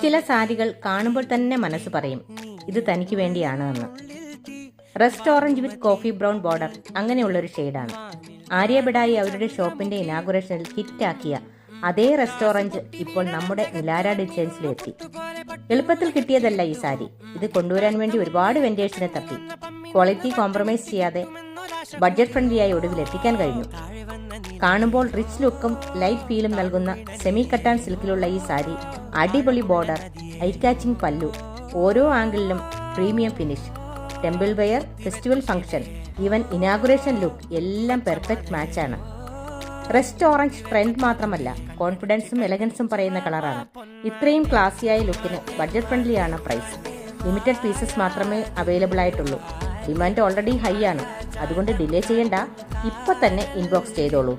ചില സാരികൾ കാണുമ്പോൾ തന്നെ മനസ്സ് പറയും ഇത് തനിക്ക് വേണ്ടിയാണ് എന്ന്. റസ്റ്റ് ഓറഞ്ച് വിത്ത് കോഫി ബ്രൗൺ ബോർഡർ അങ്ങനെയുള്ളൊരു ഷെയ്ഡാണ്. ആര്യ ബിഡായി അവരുടെ ഷോപ്പിന്റെ ഇനാഗുറേഷനിൽ ഹിറ്റാക്കിയ അതേ റെസ്റ്റോറന്റ് ഇപ്പോൾ നമ്മുടെ നിലാര ഡിസൈൻസിലെത്തി. എളുപ്പത്തിൽ കിട്ടിയതല്ല ഈ സാരി. ഇത് കൊണ്ടുവരാൻ വേണ്ടി ഒരുപാട് വെന്റേഴ്സിനെ തപ്പി ക്വാളിറ്റി കോംപ്രമൈസ് ചെയ്യാതെ ബഡ്ജറ്റ് ഫ്രണ്ട്ലിയായി ഒടുവിൽ എത്തിക്കാൻ കഴിഞ്ഞു. കാണുമ്പോൾ റിച്ച് ലുക്കും ലൈറ്റ് ഫീലും നൽകുന്ന സെമി കട്ടാൻ സിൽക്കിലുള്ള ഈ സാരി, അടിപൊളി ബോർഡർ, ഐ കാച്ചിങ് പല്ലു, ഓരോ ആംഗിളിലും premium finish, temple wear, festival function, even inauguration look എല്ലാം പെർഫെക്റ്റ് മാച്ചാണ്. റസ്റ്റ് ഓറഞ്ച് ട്രെൻഡ് മാത്രമല്ല, കോൺഫിഡൻസും എലഗൻസും പറയുന്ന കളറാണ്. ഇത്രയും ക്ലാസിയായ ലുക്കിന് ബഡ്ജറ്റ് ഫ്രണ്ട്ലിയാണ് പ്രൈസ്. ലിമിറ്റഡ് പീസസ് മാത്രമേ അവൈലബിൾ ആയിട്ടുള്ളൂ. ഡിമാൻഡ് ഓൾറെഡി ഹൈ ആണ്. അതുകൊണ്ട് ഡിലേ ചെയ്യണ്ട, ഇപ്പൊ തന്നെ ഇൻബോക്സ് ചെയ്തോളൂ.